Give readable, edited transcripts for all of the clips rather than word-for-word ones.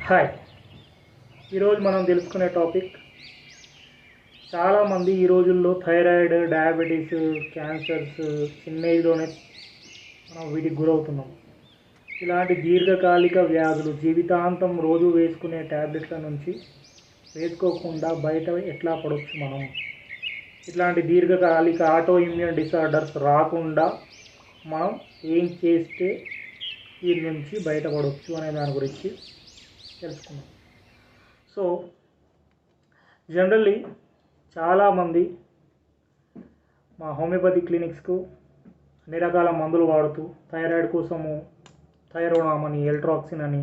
Hi, ఈరోజు మనం తెలుసుకునే టాపిక్ చాలామంది ఈ రోజుల్లో థైరాయిడ్, డయాబెటీస్, క్యాన్సర్స్ చిన్న ఏజ్లోనే మనం వీటికి గురవుతున్నాం. ఇలాంటి దీర్ఘకాలిక వ్యాధులు జీవితాంతం రోజు వేసుకునే ట్యాబ్లెట్ల నుంచి వేసుకోకుండా బయట ఎట్లా పడవచ్చు మనం? ఇట్లాంటి దీర్ఘకాలిక ఆటో ఇమ్యూన్ డిసార్డర్స్ రాకుండా మనం ఏం చేస్తే వీటి నుంచి బయటపడవచ్చు అనే దాని గురించి తెలుసుకున్నాం. సో జనరల్లీ చాలామంది మా హోమియోపతి క్లినిక్స్కు అన్ని రకాల మందులు వాడుతూ థైరాయిడ్ కోసము థైరోనామ్ అని, ఎల్ట్రాక్సిన్ అని,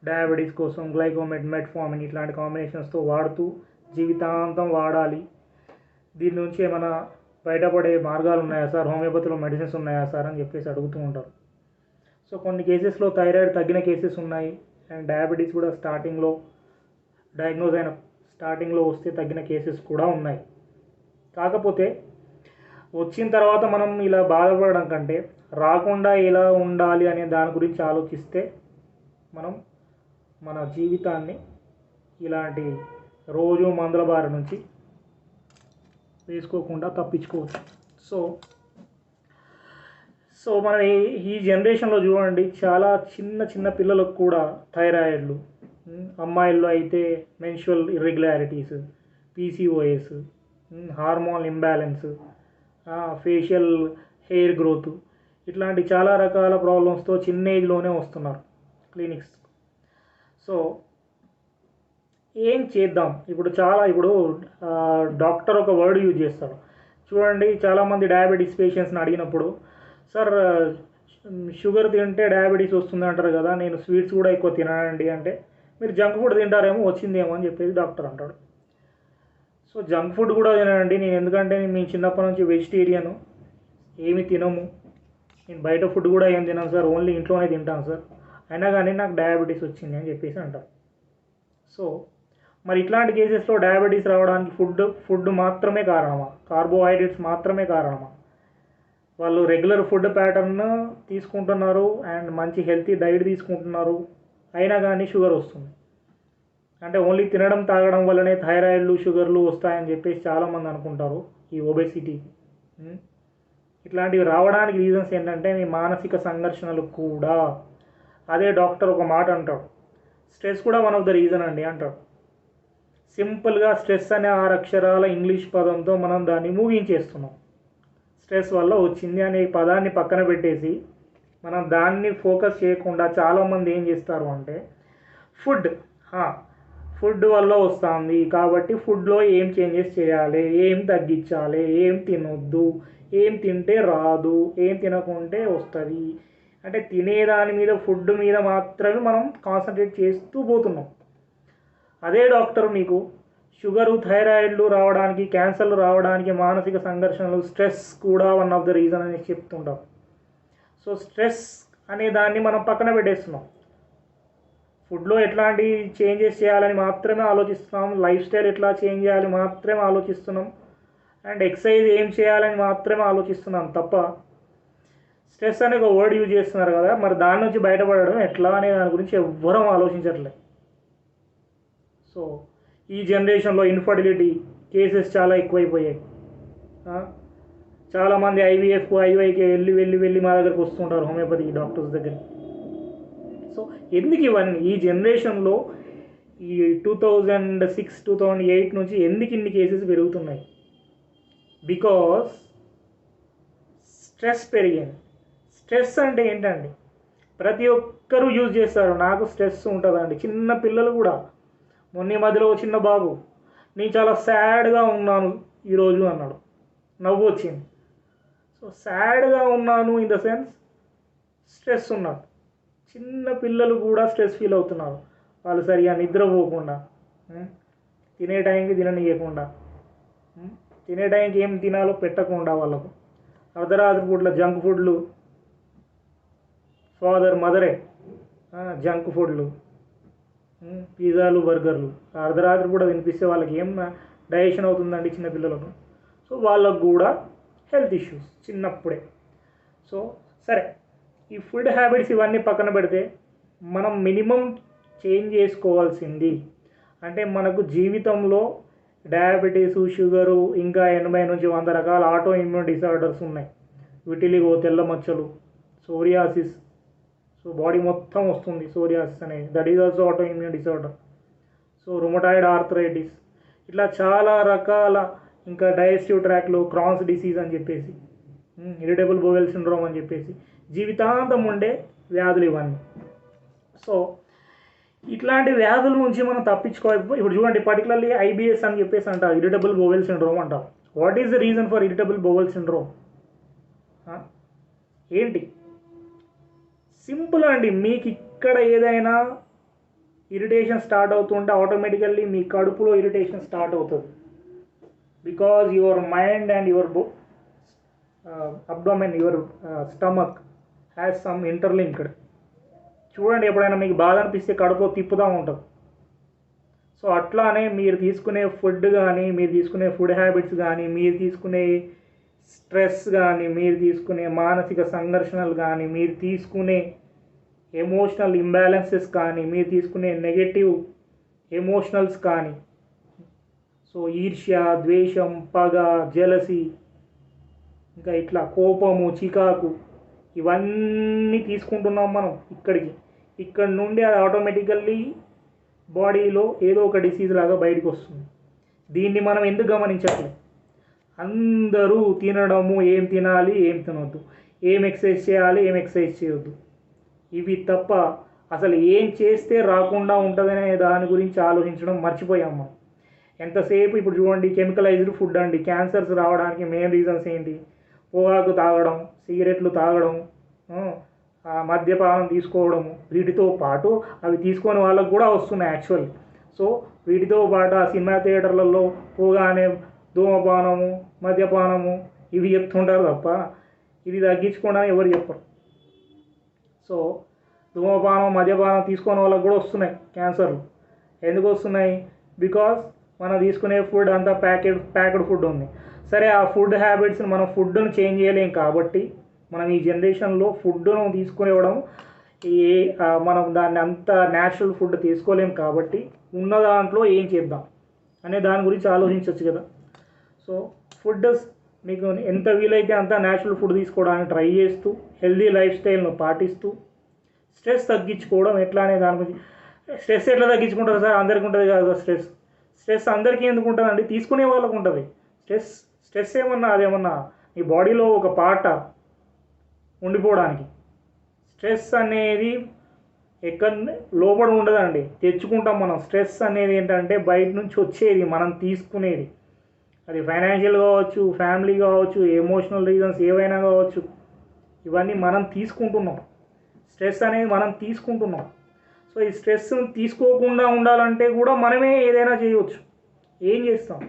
డయాబెటీస్ కోసం గ్లైకోమెట్, మెట్ఫార్మిన్ ఇట్లాంటి కాంబినేషన్స్తో వాడుతూ జీవితాంతం వాడాలి, దీని నుంచి ఏమైనా బయటపడే మార్గాలు ఉన్నాయా సార్, హోమియోపతిలో మెడిసిన్స్ ఉన్నాయా సార్ అని చెప్పేసి అడుగుతూ ఉంటారు. సో కొన్ని కేసెస్లో థైరాయిడ్ తగ్గిన కేసెస్ ఉన్నాయి, అండ్ డయాబెటీస్ కూడా స్టార్టింగ్లో వస్తే తగ్గిన కేసెస్ కూడా ఉన్నాయి. కాకపోతే వచ్చిన తర్వాత మనం ఇలా బాధపడడం కంటే రాకుండా ఎలా ఉండాలి అనే దాని గురించి ఆలోచిస్తే మనం మన జీవితాన్ని ఇలాంటి రోజు మందుల బారి నుంచి వేసుకోకుండా తప్పించుకోవచ్చు. సో మన ఈ జనరేషన్లో చూడండి, చాలా చిన్న పిల్లలకు కూడా థైరాయిడ్లు, అమ్మాయిల్లో అయితే menstrual irregularities, PCOS, hormone imbalance, facial hair growth ఇట్లాంటి చాలా రకాల ప్రాబ్లమ్స్తో చిన్న ఏజ్లోనే వస్తున్నారు క్లినిక్స్. సో ఏం చేద్దాం? ఇప్పుడు డాక్టర్ ఒక వర్డ్ యూజ్ చేస్తాడు చూడండి. చాలామంది డయాబెటీస్ పేషెంట్స్ని అడిగినప్పుడు, సార్ షుగర్ తింటే డయాబెటీస్ వస్తుంది అంటారు కదా, నేను స్వీట్స్ కూడా ఎక్కువ తినానండి అంటే, మీరు జంక్ ఫుడ్ తింటారేమో వచ్చిందేమో అని చెప్పేసి డాక్టర్ అంటాడు. సో జంక్ ఫుడ్ కూడా తినండి, నేను ఎందుకంటే మేము చిన్నప్పటి నుంచి వెజిటేరియను, ఏమి తినము, నేను బయట ఫుడ్ కూడా ఏం తినాను సార్, ఓన్లీ ఇంట్లోనే తింటాను సార్, అయినా కానీ నాకు డయాబెటీస్ వచ్చింది అని చెప్పేసి అంటారు. సో మరి ఇట్లాంటి కేసెస్లో డయాబెటీస్ రావడానికి ఫుడ్ మాత్రమే కారణమా, కార్బోహైడ్రేట్స్ మాత్రమే కారణమా? వాళ్ళు రెగ్యులర్ ఫుడ్ ప్యాటర్న్ తీసుకుంటున్నారు అండ్ మంచి హెల్తీ డైట్ తీసుకుంటున్నారు, అయినా కానీ షుగర్ వస్తుంది. అంటే ఓన్లీ తినడం తాగడం వల్లనే థైరాయిడ్లు, షుగర్లు వస్తాయని చెప్పేసి చాలామంది అనుకుంటారు. ఈ ఒబెసిటీ ఇట్లాంటివి రావడానికి రీజన్స్ ఏంటంటే మీ మానసిక సంఘర్షణలు కూడా. అదే డాక్టర్ ఒక మాట అంటాడు, స్ట్రెస్ కూడా వన్ ఆఫ్ ద రీజన్ అండి అంటాడు. సింపుల్గా స్ట్రెస్ అనే 6 అక్షరాల ఇంగ్లీష్ పదంతో మనం దాన్ని ముగించేస్తున్నాం. స్ట్రెస్ వల్ల వచ్చింది అనే పదాన్ని పక్కన పెట్టేసి మనం దాన్ని ఫోకస్ చేయకుండా చాలామంది ఏం చేస్తారు అంటే, ఫుడ్ వల్ల వస్తుంది కాబట్టి ఫుడ్లో ఏం చేంజెస్ చేయాలి, ఏం తగ్గించాలి, ఏం తినొద్దు, ఏం తింటే రాదు, ఏం తినకుంటే వస్తుంది అంటే తినేదాని మీద, ఫుడ్ మీద మాత్రమే మనం కాన్సన్ట్రేట్ చేస్తూ పోతున్నాం. అదే డాక్టర్ మీకు షుగరు, థైరాయిడ్లు రావడానికి, క్యాన్సర్లు రావడానికి మానసిక సంఘర్షణలు, స్ట్రెస్ కూడా వన్ ఆఫ్ ద రీజన్ అని చెప్తుంటాం. సో స్ట్రెస్ అనే దాన్ని మనం పక్కన పెట్టేస్తున్నాం. ఫుడ్లో ఎట్లాంటి చేంజెస్ చేయాలని మాత్రమే ఆలోచిస్తున్నాం, లైఫ్ స్టైల్ ఎట్లా చేంజ్ చేయాలి మాత్రమే ఆలోచిస్తున్నాం, అండ్ ఎక్సర్సైజ్ ఏం చేయాలని మాత్రమే ఆలోచిస్తున్నాం తప్ప స్ట్రెస్ అనే ఒక వర్డ్ యూజ్ చేస్తున్నారు కదా, మరి దాని నుంచి బయటపడడం ఎట్లా అనే దాని గురించి ఎవ్వరూ ఆలోచించట్లేదు. సో ఈ జనరేషన్లో ఇన్ఫర్టిలిటీ కేసెస్ చాలా ఎక్కువైపోయాయి. చాలామంది ఐవైకి వెళ్ళి మా దగ్గరకు వస్తుంటారు హోమియోపతి డాక్టర్స్ దగ్గర. సో ఎందుకు ఇవన్నీ ఈ జనరేషన్లో ఈ 2006, 2008 నుంచి ఎందుకు ఇన్ని కేసెస్ పెరుగుతున్నాయి? బికాస్ స్ట్రెస్ పెరిగింది. స్ట్రెస్ అంటే ఏంటండి? ప్రతి ఒక్కరూ యూజ్ చేస్తారు, నాకు స్ట్రెస్ ఉంటుందండి. చిన్న పిల్లలు కూడా, మొన్న మధ్యలో చిన్న బాబు, నేను చాలా సాడ్గా ఉన్నాను ఈరోజు అన్నాడు, నవ్వు వచ్చింది. సో సాడ్గా ఉన్నాను ఇన్ ద సెన్స్ స్ట్రెస్ ఉన్నాడు. చిన్న పిల్లలు కూడా స్ట్రెస్ ఫీల్ అవుతున్నారు. వాళ్ళు సరిగా నిద్రపోకుండా, తినే టైంకి తిననీయకుండా, తినే టైంకి ఏం తినాలో పెట్టకుండా, వాళ్ళకు అర్ధరాత్రి పూట్ల జంక్ ఫుడ్లు, మదరే జంక్ ఫుడ్లు, పిజ్జాలు, బర్గర్లు అర్ధరాత్రి కూడా తినిపిస్తే వాళ్ళకి ఏం డైజెషన్ అవుతుందండి చిన్నపిల్లలకు? సో వాళ్ళకు కూడా హెల్త్ ఇష్యూస్ చిన్నప్పుడే. సో సరే, ఈ ఫుడ్ హ్యాబిట్స్ ఇవన్నీ పక్కన పెడితే మనం మినిమం చేంజ్ చేసుకోవాల్సింది. అంటే మనకు జీవితంలో డయాబెటీసు, షుగరు, ఇంకా 80 నుంచి 100 రకాల ఆటో ఇమ్యూన్ డిసార్డర్స్ ఉన్నాయి. విటిలిగో, తెల్ల మచ్చలు, సోరియాసిస్. సో బాడీ మొత్తం వస్తుంది సోరియాసిస్ అనేది, that is also auto immune disorder. So rheumatoid arthritis, ఇట్లా చాలా రకాల, ఇంకా డైజెస్టివ్ ట్రాక్లో క్రాన్స్ డిసీజ్ అని చెప్పేసి, ఇరిటబుల్ బోవెల్ సిండ్రోమ్ అని చెప్పేసి జీవితాంతం ఉండే వ్యాధులు ఇవన్నీ. సో ఇట్లాంటి వ్యాధుల నుంచి మనం తప్పించుకోవాలి. ఇప్పుడు చూడండి, పర్టికులర్లీ ఐబిఎస్ అని చెప్పేసి అంటారు, ఇరిటబుల్ బోవెల్ సిండ్రోమ్ అంటారు. What is the reason for irritable bowel syndrome? ఏంటి? సింపుల్ అండి. మీకు ఇక్కడ ఏదైనా ఇరిటేషన్ స్టార్ట్ అవుతుంటే ఆటోమేటికల్లీ మీ కడుపులో ఇరిటేషన్ స్టార్ట్ అవుతుంది. Because your mind and your abdomen, your stomach has some interlinked. చూడండి, ఎప్పుడైనా మీకు బాధ అనిపిస్తే కడుపులో తిప్పుతూ ఉంటుంది. సో అట్లానే మీరు తీసుకునే ఫుడ్ కానీ, మీరు తీసుకునే ఫుడ్ హ్యాబిట్స్ కానీ, మీరు తీసుకునే స్ట్రెస్ కానీ, మీరు తీసుకునే మానసిక సంఘర్షణలు కానీ, మీరు తీసుకునే ఎమోషనల్ ఇంబ్యాలెన్సెస్ కానీ, మీరు తీసుకునే నెగటివ్ ఎమోషనల్స్ కానీ, సో ఈర్ష్య, ద్వేషం, పగ, జెలసీ, ఇంకా ఇట్లా కోపము, చికాకు, ఇవన్నీ తీసుకుంటున్నాం మనం ఇక్కడ నుండి అది ఆటోమేటికల్లీ బాడీలో ఏదో ఒక డిసీజ్ లాగా బయటకు వస్తుంది. దీన్ని మనం ఎందుకు గమనించట్లేదు? అందరూ తినడము, ఏం తినాలి, ఏం తినొద్దు, ఏం ఎక్సర్సైజ్ చేయాలి, ఏం ఎక్సర్సైజ్ చేయొద్దు, ఇవి తప్ప అసలు ఏం చేస్తే రాకుండా ఉంటుందనే దాని గురించి ఆలోచించడం మర్చిపోయాం మనం. ఎంతసేపు ఇప్పుడు చూడండి, కెమికలైజ్డ్ ఫుడ్ అండి. క్యాన్సర్స్ రావడానికి మెయిన్ రీజన్స్ ఏంటి? పొగాకు తాగడం, సిగరెట్లు తాగడం, మద్యపానం తీసుకోవడము. వీటితో పాటు అవి తీసుకొని వాళ్ళకు కూడా వస్తున్నాయి యాక్చువల్లీ. సో వీటితో పాటు ఆ సినిమా థియేటర్లలో పోగానే ధూమపానము, మద్యపానము ఇవి చెప్తుంటారు తప్ప ఇది తగ్గించుకోవడానికి ఎవరు చెప్పరు. సో ధూమపానం, మద్యపానం తీసుకునే వాళ్ళకు కూడా వస్తున్నాయి క్యాన్సర్లు. ఎందుకు వస్తున్నాయి? బికాస్ మనం తీసుకునే ఫుడ్ అంతా ప్యాకెడ్ ఫుడ్ ఉంది. సరే, ఆ ఫుడ్ హ్యాబిట్స్ని మనం ఫుడ్ను చేంజ్ చేయలేం కాబట్టి, మనం ఈ జనరేషన్లో ఫుడ్ను తీసుకునేవడం మనం దాన్ని అంత న్యాచురల్ ఫుడ్ తీసుకోలేం కాబట్టి, ఉన్న దాంట్లో ఏం చేద్దాం అనే దాని గురించి ఆలోచించవచ్చు కదా. సో ఫుడ్ మీకు ఎంత వీలైతే అంత న్యాచురల్ ఫుడ్ తీసుకోవడానికి ట్రై చేస్తూ, హెల్దీ లైఫ్ స్టైల్ను పాటిస్తూ, స్ట్రెస్ తగ్గించుకోవడం ఎట్లా అనే దాని గురించి. స్ట్రెస్ ఎట్లా తగ్గించుకుంటారు సార్? అందరికీ ఉంటుంది కదా స్ట్రెస్ అందరికీ ఎందుకు ఉంటుందండి? తీసుకునే వాళ్ళకు ఉంటుంది. స్ట్రెస్ ఏమన్నా అదేమన్నా మీ బాడీలో ఒక పార్ట్ ఉండిపోవడానికి. స్ట్రెస్ అనేది ఎక్కడ లోపల ఉండదండి, తెచ్చుకుంటాం మనం. స్ట్రెస్ అనేది ఏంటంటే బయట నుంచి వచ్చేది, మనం తీసుకునేది. అది ఫైనాన్షియల్ కావచ్చు, ఫ్యామిలీ కావచ్చు, ఎమోషనల్ రీజన్స్ ఏవైనా కావచ్చు, ఇవన్నీ మనం తీసుకుంటున్నాం. స్ట్రెస్ అనేది మనం తీసుకుంటున్నాం. సో ఈ స్ట్రెస్ తీసుకోకుండా ఉండాలంటే కూడా మనమే ఏదైనా చేయవచ్చు. ఏం చేస్తాం?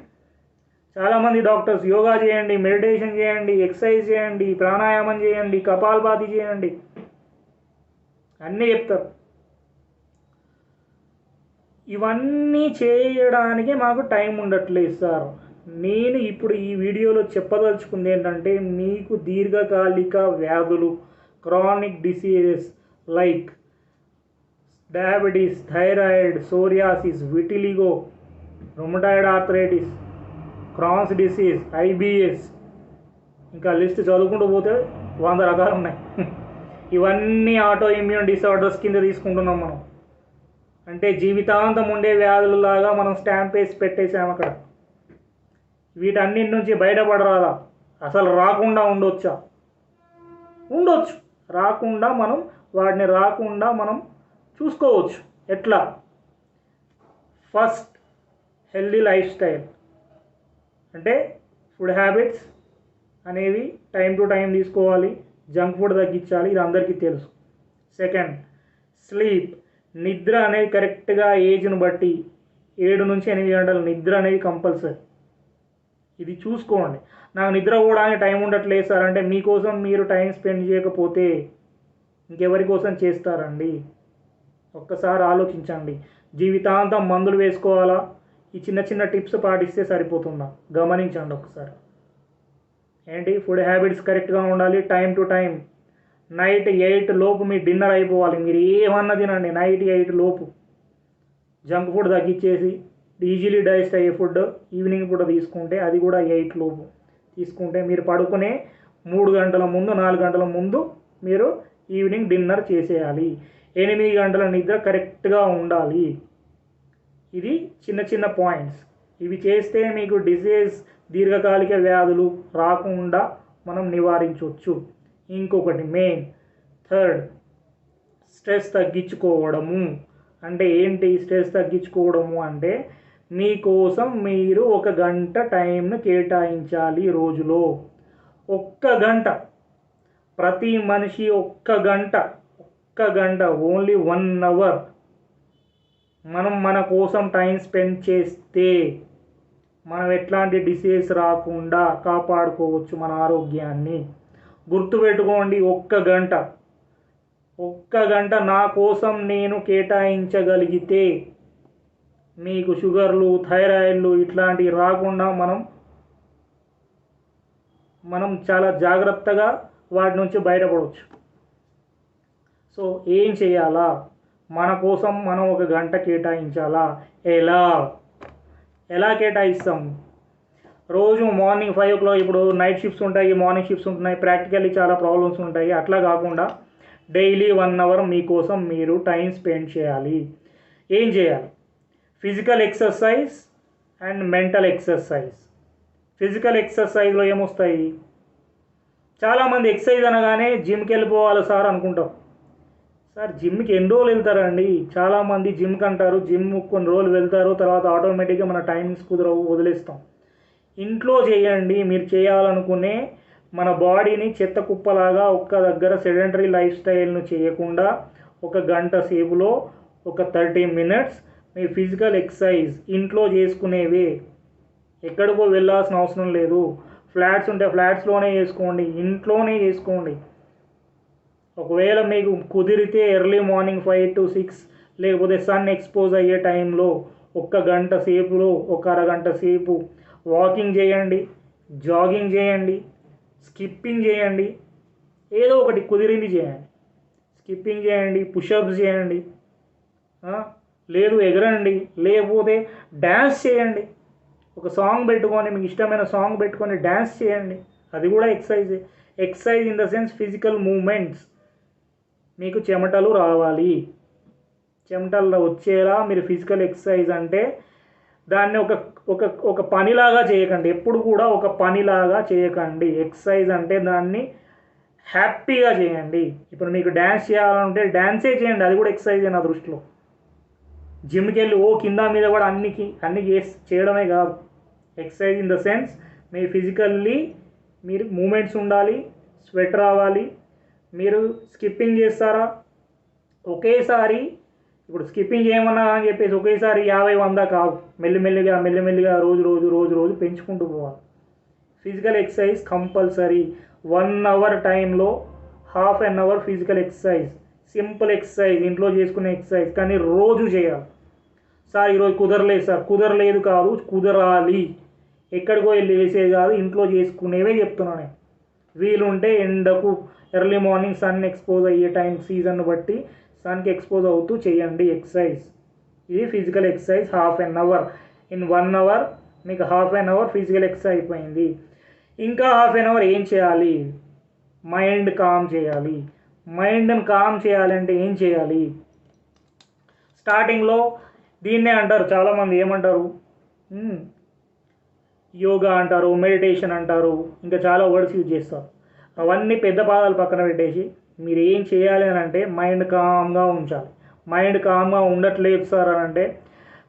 చాలామంది డాక్టర్స్ యోగా చేయండి, మెడిటేషన్ చేయండి, ఎక్సర్సైజ్ చేయండి, ప్రాణాయామం చేయండి, కపాలభాతి చేయండి అన్నీ చెప్తారు. ఇవన్నీ చేయడానికి మాకు టైం ఉండట్లేదు సార్. నేను ఇప్పుడు ఈ వీడియోలో చెప్పదలుచుకుంది ఏంటంటే, మీకు దీర్ఘకాలిక వ్యాధులు, chronic diseases like diabetes, thyroid, psoriasis, vitiligo, rheumatoid arthritis, Crohn's disease, IBS, ఇంకా లిస్ట్ చదువుకుంటూ పోతే 100 రకాలు ఉన్నాయి. ఇవన్నీ ఆటో ఇమ్యూన్ డిసార్డర్స్ కింద తీసుకుంటున్నాం మనం. అంటే జీవితాంతం ఉండే వ్యాధులలాగా మనం స్టాంప్ వేసి పెట్టేసాం అక్కడ. వీటన్నిటి నుంచి బయటపడరాదా? అసలు రాకుండా ఉండొచ్చా? ఉండొచ్చు. వాటిని రాకుండా మనం చూసుకోవచ్చు. ఎట్లా? First, healthy life style. అంటే ఫుడ్ హ్యాబిట్స్ అనేవి టైం టు టైం తీసుకోవాలి, జంక్ ఫుడ్ తగ్గించాలి, ఇది అందరికీ తెలుసు. Second, sleep. నిద్ర అనేది కరెక్ట్గా ఏజ్ను బట్టి 7 నుంచి 8 గంటల నిద్ర అనేది కంపల్సరీ. ఇది చూసుకోండి. నాకు నిద్ర పోవడానికి టైం ఉండట్లేదు సార్ అంటే, మీకోసం మీరు టైం స్పెండ్ చేయకపోతే ఇంకెవరి కోసం చేస్తారండి? ఒక్కసారి ఆలోచించండి. జీవితాంతం మందులు వేసుకోవాలా? ఈ చిన్న చిన్న టిప్స్ పాటిస్తే సరిపోతుందా? గమనించండి ఒకసారి. ఏంటి? ఫుడ్ హ్యాబిట్స్ కరెక్ట్గా ఉండాలి, టైం టు టైం. నైట్ 8 లోపు మీ డిన్నర్ అయిపోవాలి. మీరు ఏమన్నా తినండి, నైట్ 8 లోపు. జంక్ ఫుడ్ తగ్గించేసి ఈజీలీ డైజెస్ట్ అయ్యే ఫుడ్ ఈవినింగ్ పూట తీసుకుంటే, అది కూడా 8 లోపు తీసుకుంటే, మీరు పడుకునే 3 గంటల ముందు 4 గంటల ముందు మీరు ఈవినింగ్ డిన్నర్ చేసేయాలి. 8 గంటల నిద్ర కరెక్ట్గా ఉండాలి. ఇది చిన్న చిన్న పాయింట్స్. ఇవి చేస్తే మీకు డిసీజ్, దీర్ఘకాలిక వ్యాధులు రాకుండా మనం నివారించవచ్చు. ఇంకొకటి మెయిన్ థర్డ్, స్ట్రెస్ తగ్గించుకోవడము. అంటే ఏంటి స్ట్రెస్ తగ్గించుకోవడము అంటే, మీకోసం మీరు 1 గంట టైంను కేటాయించాలి రోజులో. 1 గంట, ప్రతి మనిషి 1 గంట ఓన్లీ 1 అవర్ మనం మన కోసం టైం స్పెండ్ చేస్తే మనం ఎట్లాంటి డిసీజ్ రాకుండా కాపాడుకోవచ్చు మన ఆరోగ్యాన్ని. గుర్తుపెట్టుకోండి, 1 గంట నా కోసం నేను కేటాయించగలిగితే మీకు షుగర్లు, థైరాయిడ్లు ఇట్లాంటివి రాకుండా మనం చాలా జాగ్రత్తగా వాటి నుంచి బయటపడవచ్చు. సో ఏం చేయాలా? మన కోసం మనం 1 గంట కేటాయించాలా? ఎలా కేటాయిస్తాం? రోజు మార్నింగ్ 5 o'clock, ఇప్పుడు నైట్ షిఫ్ట్స్ ఉంటాయి, మార్నింగ్ షిఫ్ట్స్ ఉంటున్నాయి, ప్రాక్టికల్లీ చాలా ప్రాబ్లమ్స్ ఉంటాయి. అట్లా కాకుండా డైలీ 1 అవర్ మీకోసం మీరు టైం స్పెండ్ చేయాలి. ఏం చేయాలి? Physical exercise and mental exercise. Physical ఎక్సర్సైజ్లో ఏమొస్తాయి? చాలామంది ఎక్సర్సైజ్ అనగానే జిమ్కి వెళ్ళిపోవాలి సార్ అనుకుంటాం. సార్ జిమ్కి ఎన్ని రోజులు వెళ్తారండి? చాలామంది జిమ్కి అంటారు, జిమ్ కొన్ని రోజులు వెళ్తారు, తర్వాత ఆటోమేటిక్గా మన టైమింగ్స్ కుదరవు, వదిలేస్తాం. ఇంట్లో చేయండి. మీరు చేయాలనుకునే మన బాడీని చెత్త కుప్పలాగా ఒక్క దగ్గర సెడెంటరీ లైఫ్ స్టైల్ను చేయకుండా 1 గంట సేపులో ఒక 30 minutes మీ ఫిజికల్ ఎక్సర్సైజ్ ఇంట్లో చేసుకునేవే. ఎక్కడికో వెళ్ళాల్సిన అవసరం లేదు. ఫ్లాట్స్ ఉంటే ఫ్లాట్స్లోనే చేసుకోండి, ఇంట్లోనే చేసుకోండి. ఒకవేళ మీకు కుదిరితే ఎర్లీ మార్నింగ్ 5 to 6 లేకపోతే సన్ ఎక్స్పోజ్ అయ్యే టైంలో 1 గంట సేపులో 1 అరగంట సేపు వాకింగ్ చేయండి, జాగింగ్ చేయండి, స్కిప్పింగ్ చేయండి. ఏదో ఒకటి కుదిరింది చేయండి. స్కిప్పింగ్ చేయండి, పుషప్స్ చేయండి, లేదు ఎగరండి, లేకపోతే డ్యాన్స్ చేయండి. ఒక సాంగ్ పెట్టుకొని, మీకు ఇష్టమైన సాంగ్ పెట్టుకొని డ్యాన్స్ చేయండి. అది కూడా exercise. Exercise in the sense physical movements. మీకు చెమటలు రావాలి, చెమటలు వచ్చేలా మీరు ఫిజికల్ ఎక్సర్సైజ్ అంటే దాన్ని ఒక పనిలాగా చేయకండి. ఎప్పుడు కూడా ఒక పనిలాగా చేయకండి. ఎక్సర్సైజ్ అంటే దాన్ని హ్యాపీగా చేయండి. ఇప్పుడు మీకు డ్యాన్స్ చేయాలంటే డ్యాన్సే చేయండి, అది కూడా ఎక్సర్సైజ్ నా దృష్టిలో. జిమ్కి వెళ్ళి కింద మీద కూడా అన్ని చేయడమే కాదు. Exercise in the sense me physically మీరు మూమెంట్స్ ఉండాలి, స్వెట్ రావాలి. మీరు స్కిప్పింగ్ చేస్తారా? ఒకేసారి ఇప్పుడు స్కిప్పింగ్ చేయమన్నా అని చెప్పేసి ఒకేసారి 50-100 కాదు. మెల్లిమెల్లిగా రోజు పెంచుకుంటూ పోవాలి. Physical exercise compulsory. 1 అవర్ టైంలో ½ an hour physical exercise, simple exercise, ఇంట్లో చేసుకునే ఎక్సర్సైజ్, కానీ రోజు చేయాలి. సార్ ఈరోజు కుదరలేదు సార్, కుదరలేదు కాదు, కుదరాలి. ఎక్కడికో వెళ్ళి వేసేది కాదు, ఇంట్లో చేసుకునేవే చెప్తున్నాను నేను. వీలుంటే ఎండకు ఎర్లీ మార్నింగ్ సన్ ఎక్స్పోజ్ అయ్యే టైం సీజన్ బట్టి సన్కి ఎక్స్పోజ్ అవుతూ చేయండి ఎక్సర్సైజ్. ఇది physical exercise. ½ an hour. In 1 hour మీకు ½ an hour ఫిజికల్ ఎక్సర్సైజ్ అయిపోయింది. ఇంకా ½ an hour ఏం చేయాలి? మైండ్ కామ్ చేయాలి. మైండ్ని కామ్ చేయాలంటే ఏం చేయాలి? స్టార్టింగ్లో దీన్నే అంటారు చాలామంది, ఏమంటారు? యోగా అంటారు, మెడిటేషన్ అంటారు, ఇంకా చాలా వర్డ్స్ యూజ్ చేస్తారు. అవన్నీ పెద్ద పదాలు పక్కన పెట్టేసి మీరు ఏం చేయాలి అని అంటే మైండ్ కామ్గా ఉంచాలి. మైండ్ కామ్గా ఉండట్లేదు సార్ అని అంటే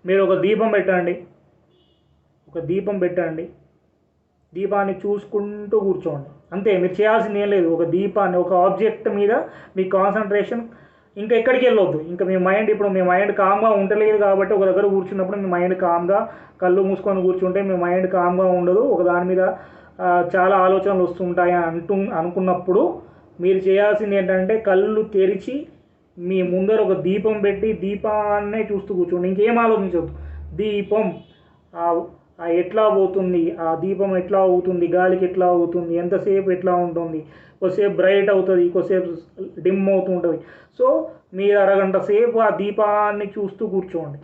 మీరు ఒక దీపం పెట్టండి, దీపాన్ని చూసుకుంటూ కూర్చోండి. అంతే, మీరు చేయాల్సింది ఏం లేదు. ఒక దీపాన్ని, ఒక ఆబ్జెక్ట్ మీద మీ కాన్సన్ట్రేషన్, ఇంకా ఎక్కడికి వెళ్ళొద్దు. ఇంకా మీ మైండ్ కామ్గా ఉండలేదు కాబట్టి ఒక దగ్గర కూర్చున్నప్పుడు మీ మైండ్ కామ్గా, కళ్ళు మూసుకొని కూర్చుంటే మీ మైండ్ కామ్గా ఉండదు. ఒక దాని మీద చాలా ఆలోచనలు వస్తుంటాయి అనుకున్నప్పుడు మీరు చేయాల్సింది ఏంటంటే కళ్ళు తెరిచి మీ ముందర ఒక దీపం పెట్టి దీపాన్నే చూస్తూ కూర్చోండి. ఇంకేం ఆలోచించవద్దు. దీపం ఎట్లా పోతుంది, ఆ దీపం ఎట్లా అవుతుంది, గాలికి ఎట్లా అవుతుంది, ఎంతసేపు ఎట్లా ఉంటుంది, కొద్దిసేపు బ్రైట్ అవుతుంది, కొద్దిసేపు డిమ్ అవుతూ ఉంటుంది. సో మీరు అరగంట సేపు ఆ దీపాన్ని చూస్తూ కూర్చోండి.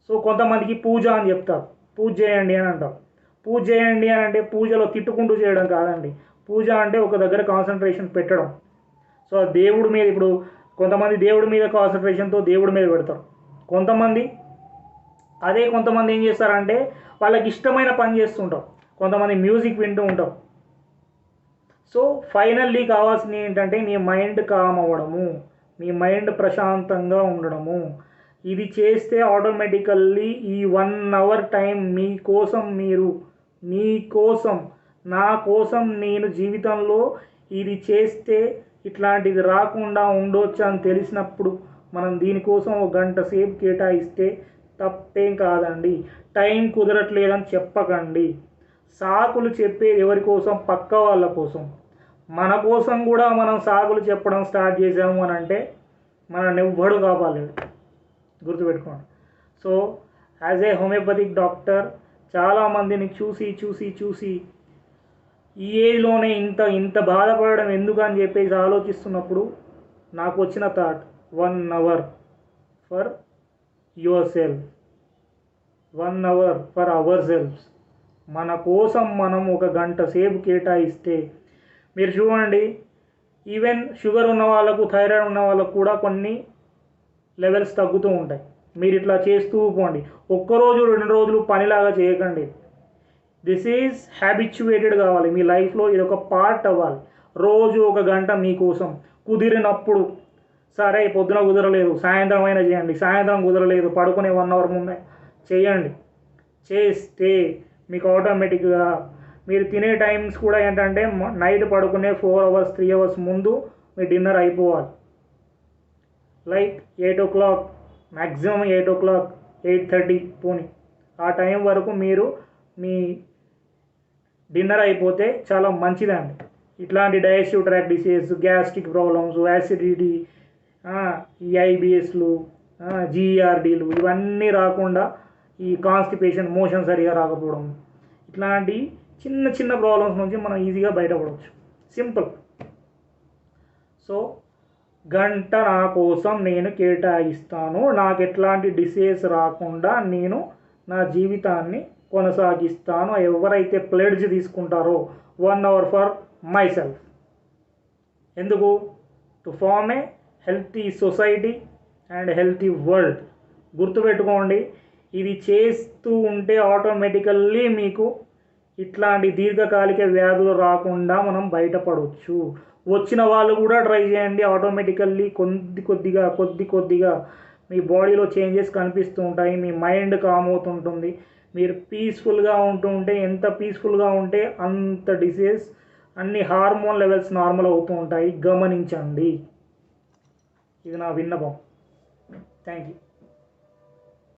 సో కొంతమందికి పూజ అని చెప్తారు, పూజ చేయండి అని అంటారు. పూజ చేయండి అని అంటే పూజలో తిట్టుకుంటూ చేయడం కాదండి. పూజ అంటే ఒక దగ్గర కాన్సన్ట్రేషన్ పెట్టడం. సో దేవుడి మీద ఇప్పుడు కొంతమంది దేవుడి మీద కాన్సన్ట్రేషన్తో దేవుడి మీద పెడతారు. కొంతమంది ఏం చేస్తారంటే వాళ్ళకి ఇష్టమైన పని చేస్తుంటారు. కొంతమంది మ్యూజిక్ వింటూ ఉంటారు. సో ఫైనల్లీ కావాల్సింది ఏంటంటే మీ మైండ్ కామ్ అవ్వడము, మీ మైండ్ ప్రశాంతంగా ఉండడము. ఇది చేస్తే ఆటోమేటికల్లీ ఈ 1 అవర్ టైం మీకోసం నా కోసం నేను జీవితంలో ఇది చేస్తే ఇట్లాంటిది రాకుండా ఉండొచ్చు అని తెలిసినప్పుడు మనం దీనికోసం 1 గంట సేపు కేటాయిస్తే తప్పేం కాదండి. టైం కుదరట్లేదని చెప్పకండి. సాకులు చెప్పేది ఎవరి కోసం? పక్క వాళ్ళ కోసం. మన కోసం కూడా మనం సాకులు చెప్పడం స్టార్ట్ చేసాము అని అంటే మనల్ని ఎవ్వడు కాపాడలేడు, గుర్తుపెట్టుకోండి. So as a homeopathic doctor చాలామందిని చూసి ఈ ఏజ్లోనే ఇంత బాధపడడం ఎందుకు అని చెప్పేసి ఆలోచిస్తున్నప్పుడు నాకు వచ్చిన thought 1 hour for your self, 1 hour for our selves. మన కోసం మనం 1 గంట సేపు కేటాయిస్తే మీరు చూడండి, ఈవెన్ షుగర్ ఉన్న వాళ్ళకు, థైరాయిడ్ ఉన్న వాళ్ళకు కూడా కొన్ని లెవెల్స్ తగ్గుతూ ఉంటాయి. మీరు ఇట్లా చేస్తూ పోండి. ఒక్కరోజు 2 రోజులు పనిలాగా చేయకండి. దిస్ ఈజ్ హ్యాబిచ్యువేటెడ్ కావాలి. మీ లైఫ్లో ఇది ఒక పార్ట్ అవ్వాలి. రోజు 1 గంట మీకోసం కుదిరినప్పుడు, సరే పొద్దున కుదరలేదు సాయంత్రం అయినా చేయండి, సాయంత్రం కుదరలేదు పడుకునే 1 అవర్ ముందే చేయండి. చేస్తే మీకు ఆటోమేటిక్గా మీరు తినే టైమ్స్ కూడా ఏంటంటే నైట్ పడుకునే 4 అవర్స్ 3 అవర్స్ ముందు మీ డిన్నర్ అయిపోవాలి. లైక్ 8 o'clock, మ్యాక్సిమం 8 o'clock, 8:30 పోనీ ఆ టైం వరకు మీరు మీ డిన్నర్ అయిపోతే చాలా మంచిదండి. ఇట్లాంటి digestive tract diseases, gastric problems, acidity, ఈ ఐబిఎస్లు, జీఆర్డీలు ఇవన్నీ రాకుండా, ఈ కాన్స్టిపేషన్, మోషన్ సరిగా రాకపోవడం, ఇట్లాంటి చిన్న ప్రాబ్లమ్స్ నుంచి మనం ఈజీగా బయటపడవచ్చు. సింపుల్. సో గంట నా కోసం నేను కేటాయిస్తాను. నాకు ఎట్లాంటి డిసీజ్ రాకుండా నేను నా జీవితాన్ని కొనసాగిస్తాను. ఎవరైతే ప్లెడ్జ్ తీసుకుంటారో 1 అవర్ ఫర్ మై సెల్ఫ్. ఎందుకు? To form a healthy society and healthy world. గుర్తుపెట్టుకోండి, ఇది చేస్తూ ఉంటే ఆటోమేటికల్లీ మీకు ఇట్లాంటి దీర్ఘకాలిక వ్యాధులు రాకుండా మనం బయటపడవచ్చు. వచ్చిన వాళ్ళు కూడా ట్రై చేయండి. ఆటోమేటికల్లీ కొద్దిగా మీ బాడీలో చేంజెస్ కనిపిస్తూ ఉంటాయి. మీ మైండ్ కామ్ అవుతుంటుంది. మీరు పీస్ఫుల్గా ఉంటే, ఎంత పీస్ఫుల్గా ఉంటే అంత డిసీజ్, అన్ని హార్మోన్ లెవెల్స్ నార్మల్ అవుతూ ఉంటాయి. గమనించండి. ఇది నా విన్నపం. Thank you.